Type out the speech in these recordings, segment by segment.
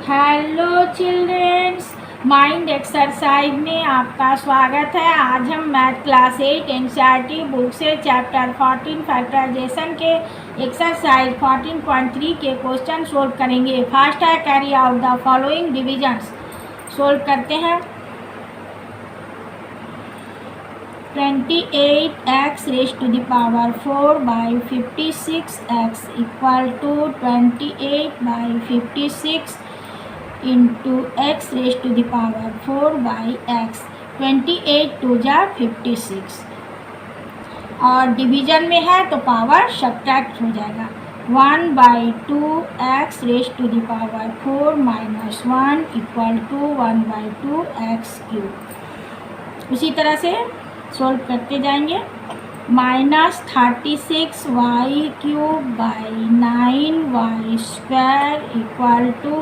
Hello childrens, mind exercise में आपका स्वागत है। आज हम मैथ क्लास 8 एनसीईआरटी बुक से चैप्टर 14 फैक्टराइजेशन के एक्सरसाइज 14.3 के क्वेश्चन सोल्व करेंगे। फर्स्ट है carry out the following divisions. Solve करते हैं। 28x raised to the power 4 by 56x equal to 28 by 56 into x raised to the power 4 by x। 28 to जा 56 और division में है तो पावर सब्ट्रैक्ट हो जाएगा। 1/2 x raised to the power 4 minus 1 equal to 1/2 x cube. उसी तरह से सोल्व करते जाएंगे। -36y cube by 9y square equal to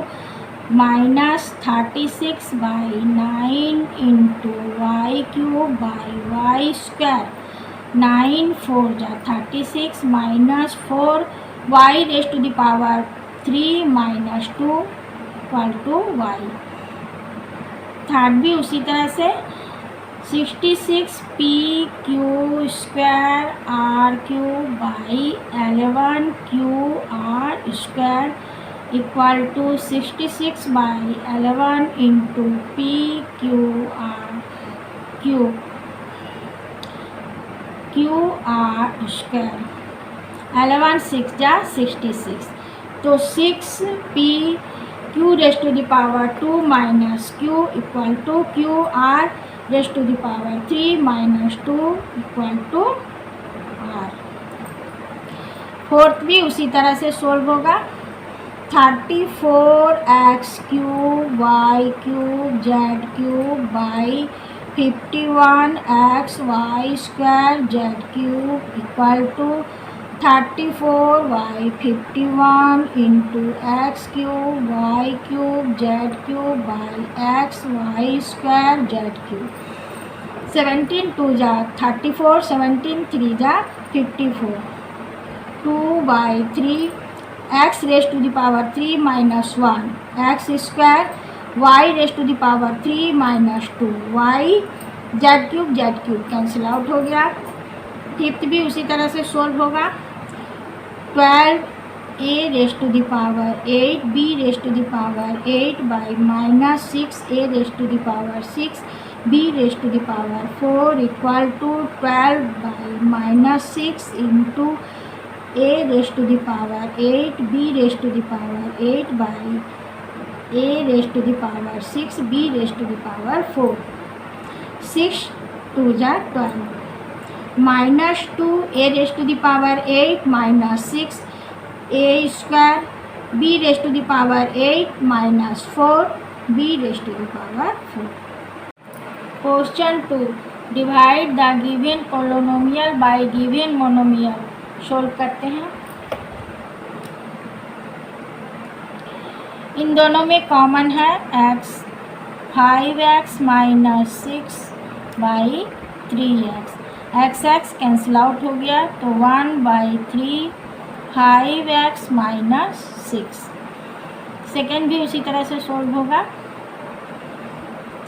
-36/9 into y cube by y square. 9 4 जा 36 minus 4 y raised to the power 3 minus 2 equal to y. Third भी उसी तरह से 66p q square r cube by 11q r square equal to 66/11 into p q r square. 11 6 जा 66 तो 6p q raised to the power 2 minus q equal to q r raised to the power 3 minus 2 equal to r. Fourth भी उसी तरह से solve होगा। 34x cube y cube z cube by 51x y square z cube equal to 34y 51 into x cube y cube z cube by x y square z cube. 17 2 जा 34 17 3 जा 54 2/3 x raised to the power 3 minus 1 x square y raised to the power 3 minus 2 y z cube cancel out हो गया। Fifth भी उसी तरह से solve होगा। 12a raised to the power 8 b raised to the power 8 by minus 6a raised to the power 6 b raised to the power 4 equal to 12 by minus 6 into a raised to the power 8 b raised to the power 8 by a raised to the power 6 b raised to the power 4। 6 2 जा 12 minus 2 a raised to the power 8 minus 6 a square b raised to the power 8 minus 4 b raised to the power 4। Question 2 divide the given polynomial by given monomial. Solve करते हैं। इन दोनों में common है x 5x minus 6 by 3x। x cancel out हो गया तो 1/3 5x minus 6। Second भी उसी तरह से सोल्व होगा।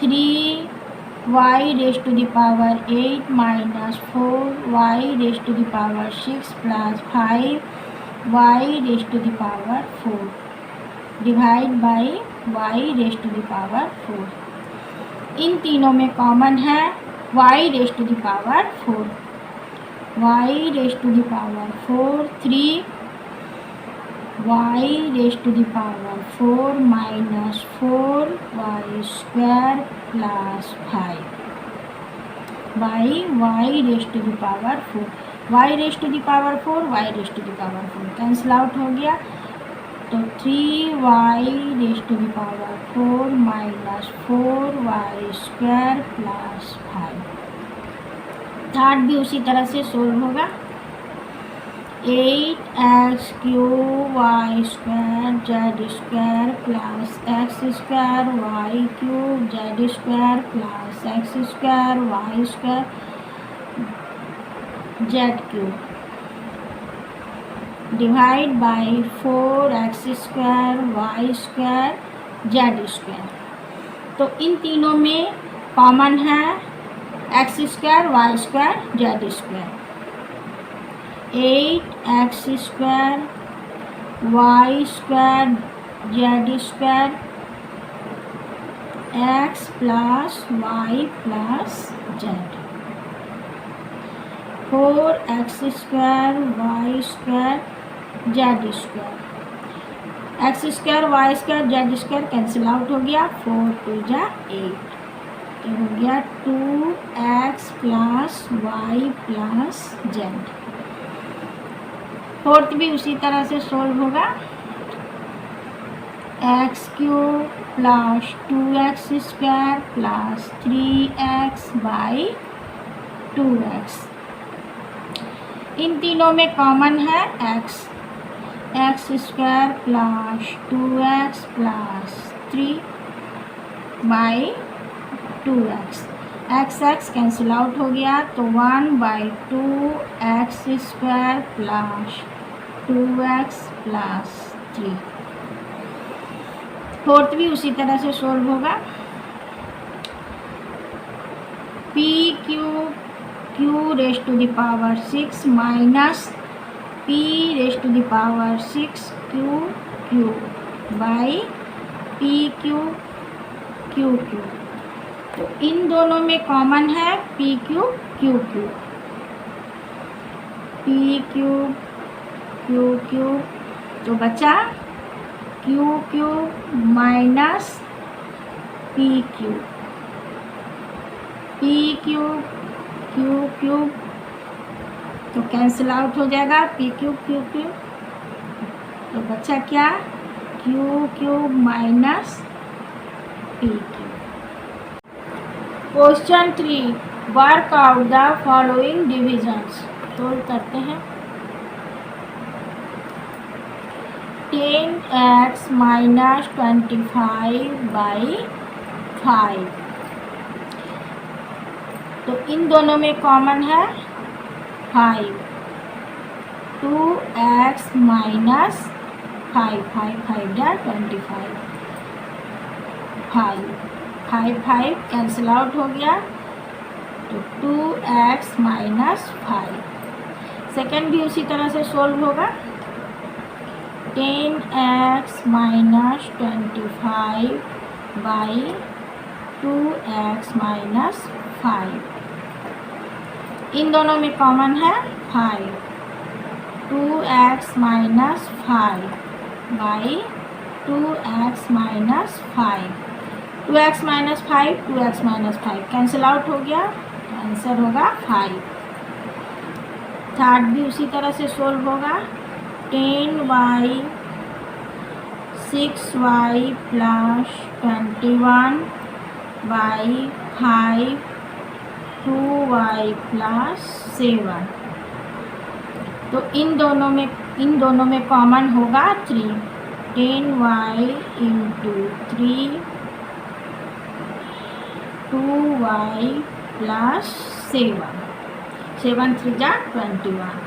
3y raised to the power 8 minus 4y raised to the power 6 plus 5y raised to the power 4 divide by y raised to the power 4। इन तीनों में कॉमन है y raised to the power 4। y raised to the power 4 3 y raised to the power 4 minus 4y square plus 5 by y raised to the power 4। y raised to the power 4 y raised to the power 4 cancel out हो गया तो 3y raised to the power 4 minus 4y square plus 5। Third भी उसी तरह से solve होगा। 8x cube y square z square plus x square y cube z square plus x square y square z cube divide by 4x square y square z square. तो इन तीनों में common है x square y square z square. 8x square y square z square x plus y plus z. 4x square y square z square. X square y square z square cancel out हो गया, 4 2 जा 8, तो हो गया 2x plus y plus z. Fourth भी उसी तरह से सोल्व होगा, x cube plus 2x square plus 3x by 2x। इन तीनों में कॉमन है x square plus 2x plus 3 by 2x। X cancel out हो गया, तो 1/2x square plus 2x plus 3। Fourth भी उसी तरह से सोल्व होगा, p cube q raise to the power 6 minus p raise to the power 6 q by p cube q cube. तो इन दोनों में कॉमन है p cube q cube, p cube q cube, तो बचा q cube minus p cube, p cube q cube, तो cancel out हो जाएगा p क्यूब q क्यूब, तो बचा क्या q cube minus p cube. Question 3, work out the following divisions. Solve करते हैं। 10x माइनस 25/5, तो इन दोनों में कॉमन है 5। 2x माइनस 5, 5 जा 25, 5 कैंसिल आउट हो गया, तो 2x माइनस 5। सेकेंड भी उसी तरह से सोल्व होगा, 10x माइनस 25/2x माइनस 5। इन दोनों में कॉमन है 5। 2x minus 5/2x minus 5। 2x minus 5 2x minus 5 cancel out हो गया, आंसर होगा 5। थर्ड भी उसी तरह से सोल्व होगा, 10y 6y plus 21/5 2y plus 7। तो इन दोनों में कॉमन होगा 3। 10y इंटू 3 2y प्लस 7, 7 3 जा 21,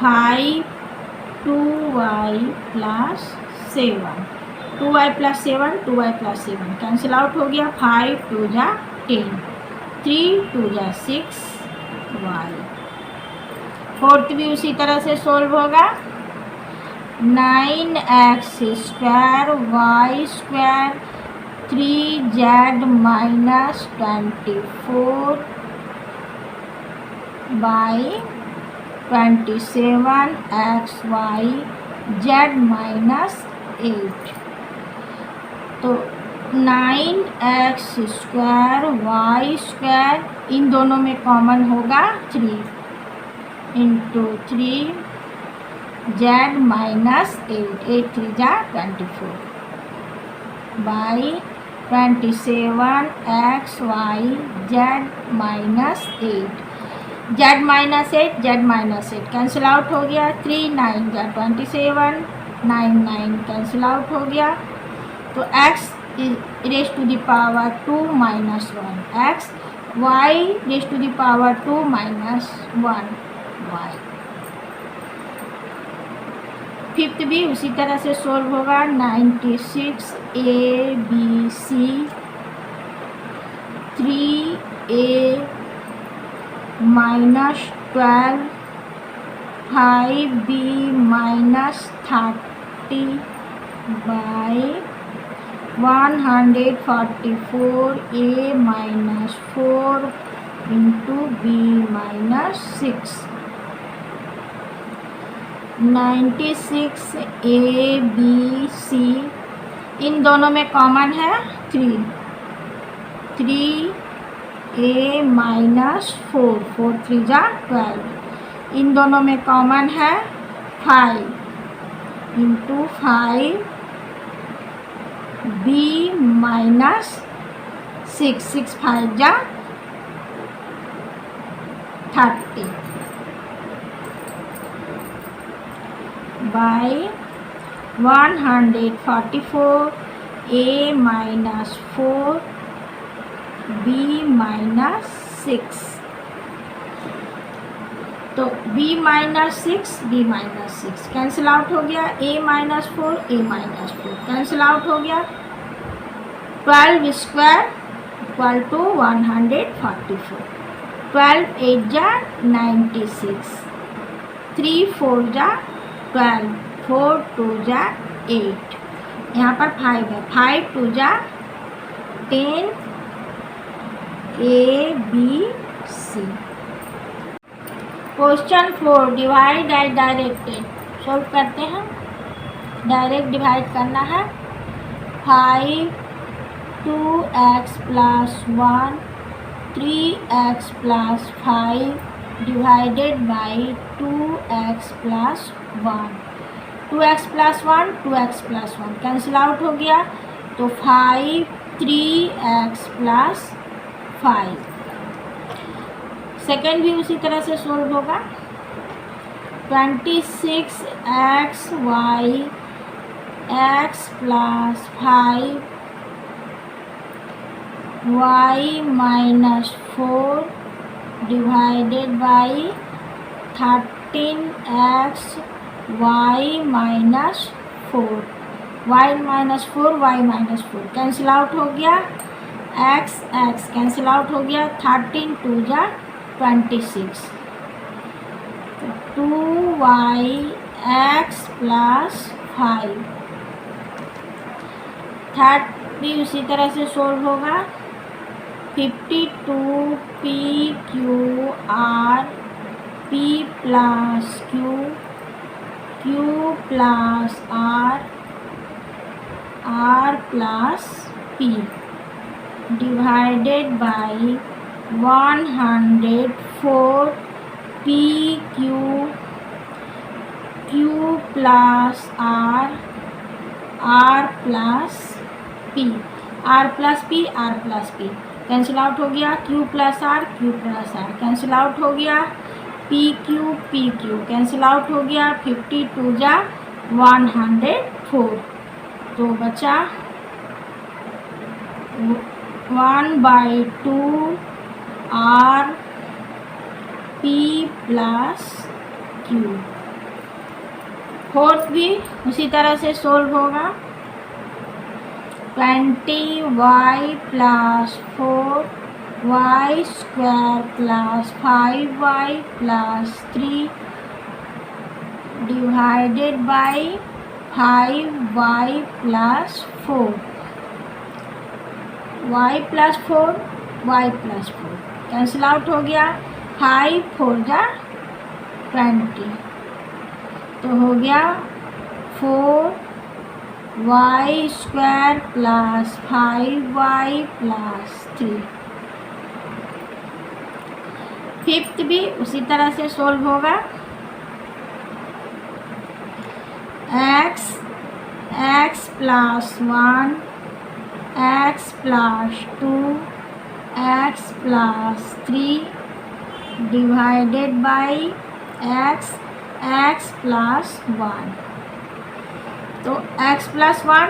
5 2y plus 7, 2y plus 7 2y plus 7 cancel out हो गया, 5 2 जा 10, 3 2 जा 6y। फोर्थ भी उसी तरह से सोल्व होगा, 9x square y square 3z minus 24 by 27xy z minus 8। तो 9x स्क्वायर वाई स्क्वायर, इन दोनों में कॉमन होगा 3 इंटू 3 z माइनस 8, 8 3 जा 24 by 27xy z minus 8, z minus 8 cancel out हो गया, 3 9 जा 27, 9 9 कैंसिल आउट हो गया, तो x raise to the power 2 minus 1 x, y raise to the power 2 minus 1 y। Fifth भी उसी तरह से सोल्व होगा। 96 A B c 3a minus 12 5b minus 30 by 144a minus 4 into b minus 6। 96 A B C, इन दोनों में common है 3a minus 4, 4 3 जा 12। इन दोनों में कॉमन है 5 इंटू 5 b माइनस 6, 6 5 जा 30 by 144 a minus 4 b minus 6। तो b minus 6 b minus 6 cancel out हो गया। a minus 4 a minus 4 cancel out हो गया। 12 स्क्वायर इक्वल टू 144। 12 8 जा 96, 3 4 जा 12, 4 2 जा 8, यहाँ पर 5 है, 5 2 जा 10 a B c. Question 4 divide as directed. Solve करते हैं। डायरेक्ट डिवाइड करना है। 5 2x plus 1 3x plus 5 divided by 2x plus 1। 2x plus 1 2x plus 1 cancel out हो गया। तो 5 3x प्लस 5। सेकेंड भी उसी तरह से सोल्व होगा। 26 x y x plus 5 y minus 4 divided by 13 x y minus 4। Y minus 4 y minus 4 cancel out हो गया। एक्स एक्स कैंसिल आउट हो गया। 13 2 जा 26। 2y x plus 5। थर्ड भी उसी तरह से सोल्व होगा। 52 p q r p plus q q plus r r plus p divided by 104 p q q plus r r plus p r plus p r plus p cancel out हो गया। Q plus r cancel out हो गया। P Q cancel out हो गया। 52 जा 104। तो बचा 1/2 are p plus Q. Fourth भी उसी तरह से सोल्व होगा। 20y plus 4y square plus 5y plus 3 divided by 5y plus 4। y plus 4 y plus 4 cancel out हो गया। 5 4 जा 20। तो हो गया 4y square plus 5y plus 3। Fifth भी उसी तरह से सोल्व होगा। x plus 1 x plus 2 x plus 3 divided by x plus 1। तो x प्लस 1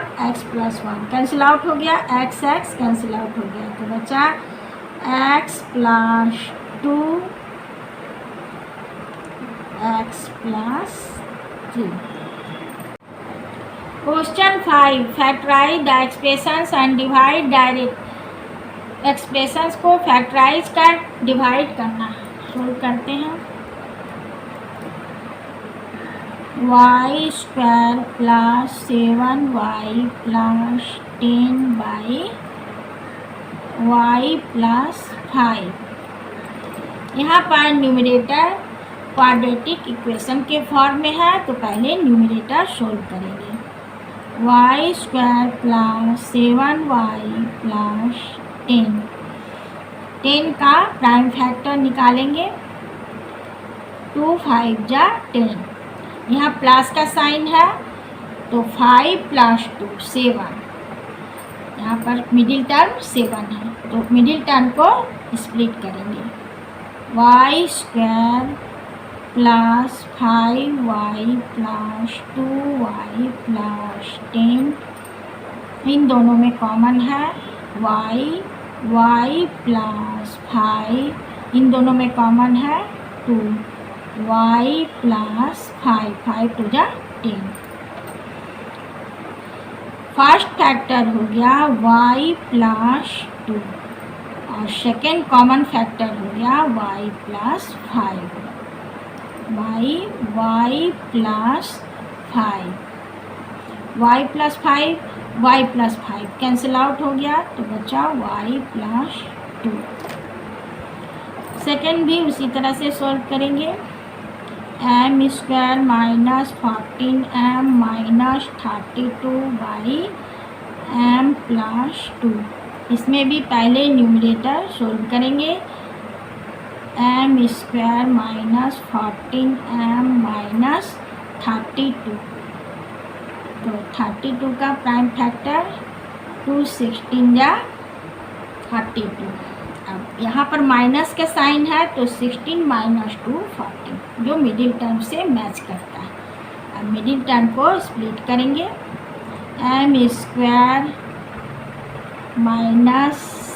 कैंसिल आउट हो गया। x कैंसिल आउट हो गया। तो बचा x plus 2 x plus 3। Question 5, factorise the expressions and divide direct expressions को फैक्टराइज कर डिवाइड करना। सोल्व करते हैं। y square plus 7y plus 10 y plus 5। यहाँ पर न्यूमरेटर क्वाड्रेटिक इक्वेशन के फॉर्म में है, तो पहले न्यूमरेटर सोल्व करेंगे। y square plus 7y plus 10 का प्राइम फैक्टर निकालेंगे। 2 5 जा 10। यहाँ प्लस का साइन है तो 5 प्लस 2 7। यहाँ पर मिडिल टर्म 7 है, तो मिडिल टर्म को स्प्लिट करेंगे। y square plus 5y plus 2y plus 10, इन दोनों में कॉमन है y प्लस 5, इन दोनों में कॉमन है 2, y प्लस 5 टू जा 10। फर्स्ट फैक्टर हो गया y प्लस 2 और सेकेंड कॉमन फैक्टर हो गया y plus 5। y plus 5, y plus 5 cancel out हो गया, तो बचा y प्लस 2। सेकेंड भी उसी तरह से सॉल्व करेंगे। m square minus 14m minus 32/m plus 2। इसमें भी पहले न्यूमरेटर सोल्व करेंगे। m square minus 14m minus 32, तो 32 का प्राइम फैक्टर 2 16 या 32। अब यहाँ पर माइनस का साइन है तो 16 माइनस 2 14, जो मिडिल टर्म से मैच करता है। अब मिडिल टर्म को स्प्लिट करेंगे। m square minus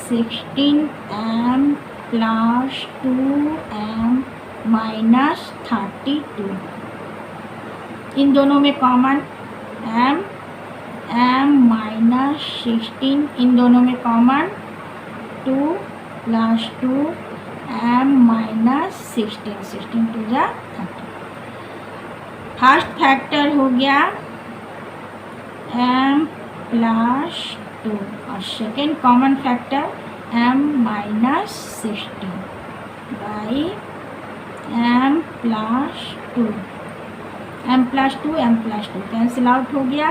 16m plus 2m minus 32, इन दोनों में कॉमन m माइनस 16, इन दोनों में common 2 plus 2m minus 16 to जा 30। फर्स्ट फैक्टर हो गया m प्लस 2 और second common factor m minus 16 by m plus 2। m plus 2 cancel out हो गया,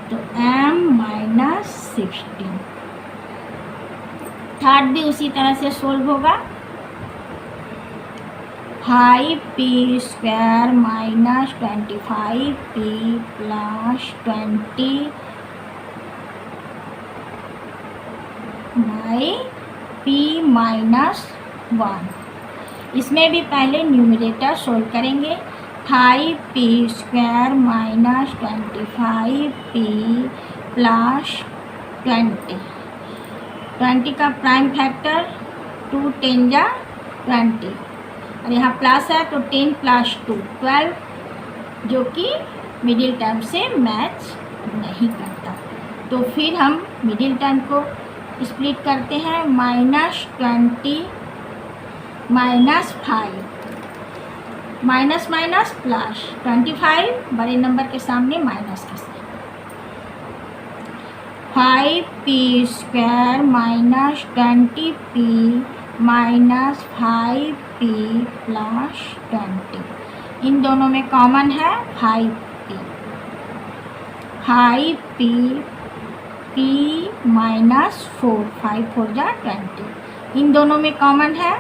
तो m माइनस 16। थर्ड भी उसी तरह से सोल्व होगा। 5p square minus 25p plus 20 by p minus 1। इसमें भी पहले न्यूमरेटर सोल्व करेंगे। 5p square minus 25p plus 20 का प्राइम फैक्टर 2 10 जा 20, और यहाँ प्लस है तो 10 प्लस 2 12, जो कि मिडिल टर्म से मैच नहीं करता। तो फिर हम मिडिल टर्म को स्प्लिट करते हैं। Minus 20 minus 5, minus minus plus 25, बड़े नंबर के सामने माइनस के साथ। 5p square minus 20p minus 5p plus 20, इन दोनों में कॉमन है 5p p माइनस 4, 5 4 जा 20, इन दोनों में कॉमन है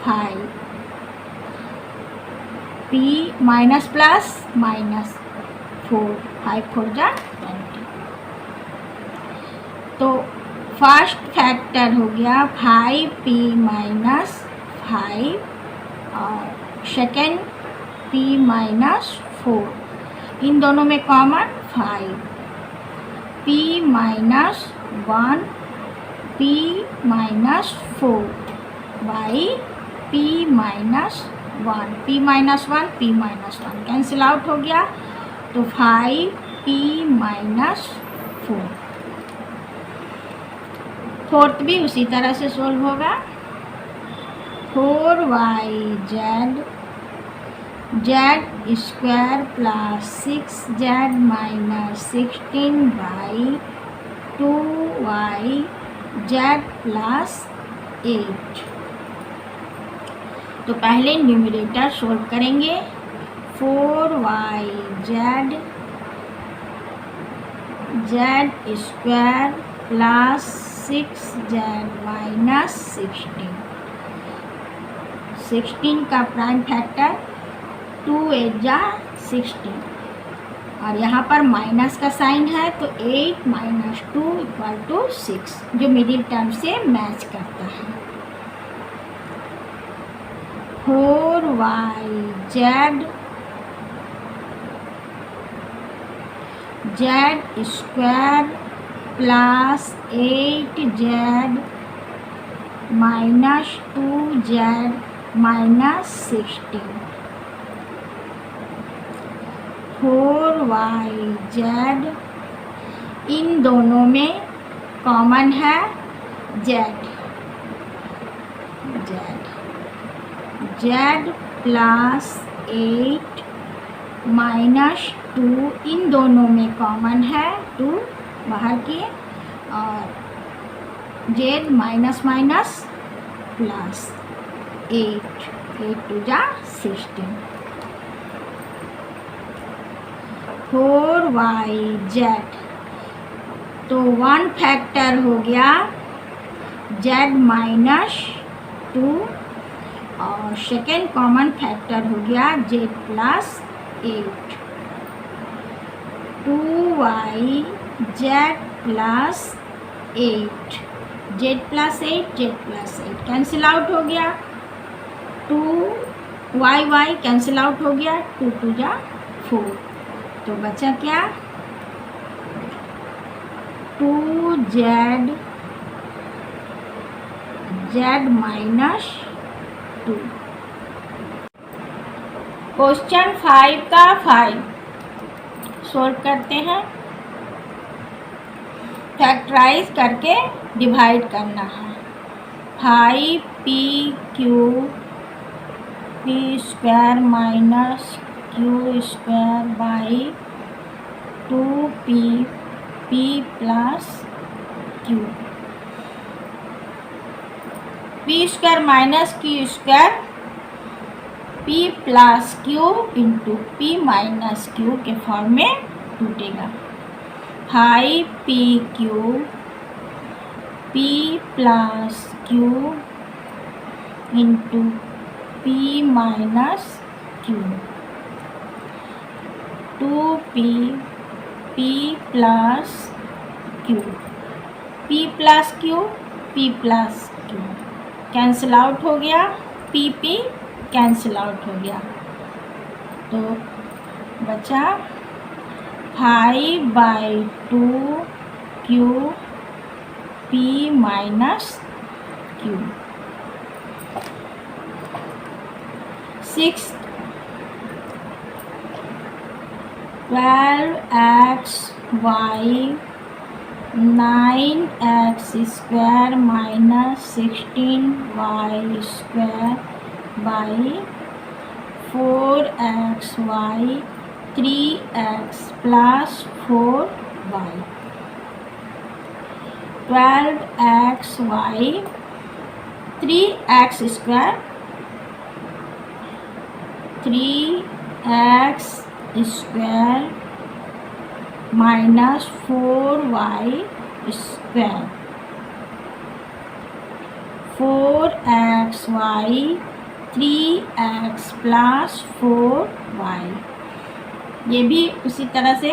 5 p माइनस प्लस माइनस 4, 5 4 जा 20। तो फर्स्ट फैक्टर हो गया 5p माइनस 5 और सेकेंड p माइनस 4, इन दोनों में common 5 p minus 1 p minus 4 by p minus 1, p minus 1 cancel out हो गया, तो 5 p माइनस 4। फोर्थ भी उसी तरह से सोल्व होगा। 4yz z square plus 6z minus 16 2y z plus 8। तो पहले न्यूमरेटर सोल्व करेंगे। 4yz z square plus 6z minus 16 का प्राइम फैक्टर 2 8 जा 16 और यहाँ पर माइनस का साइन है तो 8 माइनस 2 इक्वल टू 6 जो मिडिल टर्म से मैच करता है। 4yz z square plus 8z minus 2z minus 16। 4yz इन दोनों में कॉमन है z प्लस 8 माइनस 2 इन दोनों में कॉमन है 2 बाहर किए और z माइनस माइनस प्लस 8 2 जा 16। 4yz तो 1 फैक्टर हो गया z माइनस 2 और सेकेंड कॉमन फैक्टर हो गया z plus 8। 2yz plus 8 z plus 8 cancel out हो गया। 2y कैंसिल आउट हो गया 2 2 जा 4 तो बचा क्या 2z z माइनस 2। क्वेश्चन 5 का 5 सोल्व करते हैं। फैक्टराइज करके डिवाइड करना है। 5p³ p square minus q square by 2p p plus q। p square minus q square p plus q into p minus q के फॉर्म में टूटेगा। 5p³ p plus q into p minus q 2p p plus q p plus q cancel out हो गया p cancel out हो गया तो बचा 5/2 q p minus q। 6 12xy 9x square minus 16y square by 4xy 3x plus 4y। 12xy 3x square 3x square minus 4y square 4xy 3x plus 4y। ये भी उसी तरह से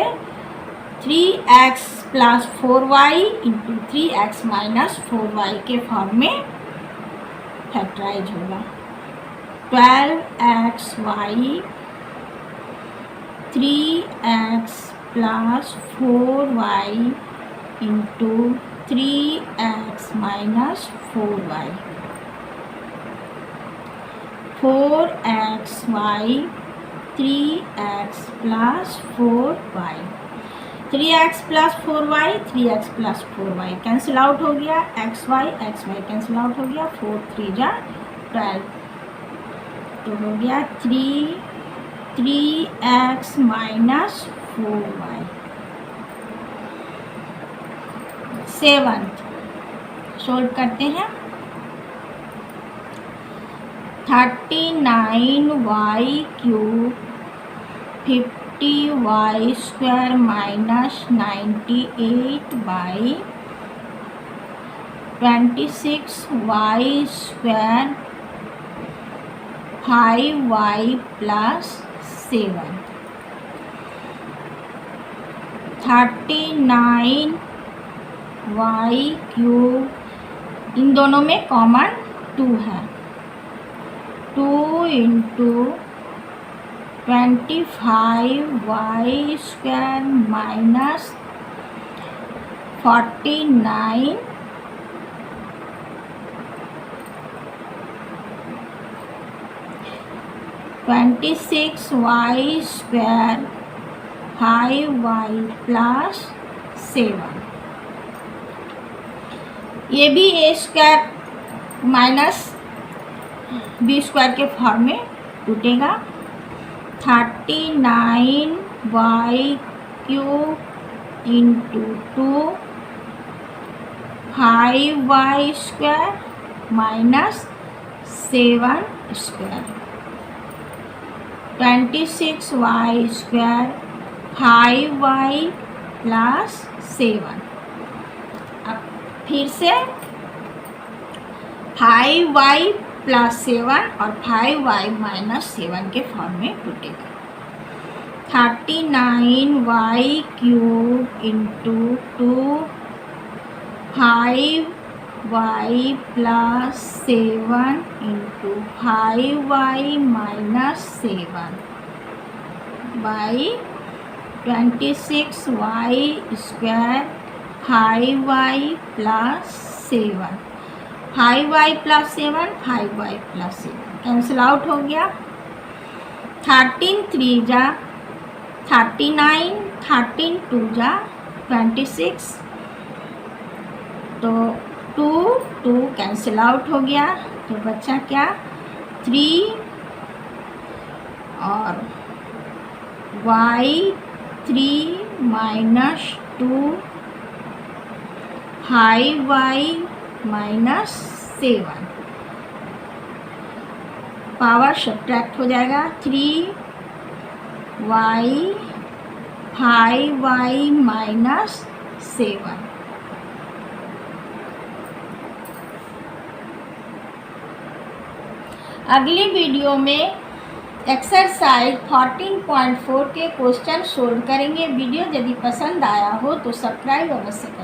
3x plus 4y into 3x minus 4y के form में factorise होगा। 12xy 3x plus 4y into 3x minus 4y। 4xy 3x plus 4y 3x plus 4y, 3x plus 4y cancel out हो गया, xy कैंसिल आउट हो गया, 4 3 जा 12, तो हो गया 3x minus 4y। 7th solve करते हैं। 39y cube 50y square minus 98 by 26y square 5y plus 7। 39y cube, इन दोनों में कॉमन 2 है, 2 into 25y square minus 49 26y square 5y plus 7। ये भी A square minus B square के form में टूटेगा। 39y cube into 2 5y square minus 7 square 26y square 5y plus 7। अब फिर से 5y प्लस 7 और 5y माइनस 7 के फॉर्म में टूटेगा। 39y cube into 2 5y plus 7 into 5y minus 7 by 26y square 5y plus 7। 5y plus 7 5y plus 7 cancel out हो गया। 13 3 जा 39, 13 2 जा 26, तो 2 2 कैंसिल आउट हो गया, तो बचा क्या 3 और y 3 minus 2 5y minus 7, power subtract हो जाएगा 3y 5y माइनस 7। अगली वीडियो में एक्सरसाइज 14.4 के क्वेश्चन सोल्व करेंगे। वीडियो यदि पसंद आया हो तो सब्सक्राइब अवश्य करें।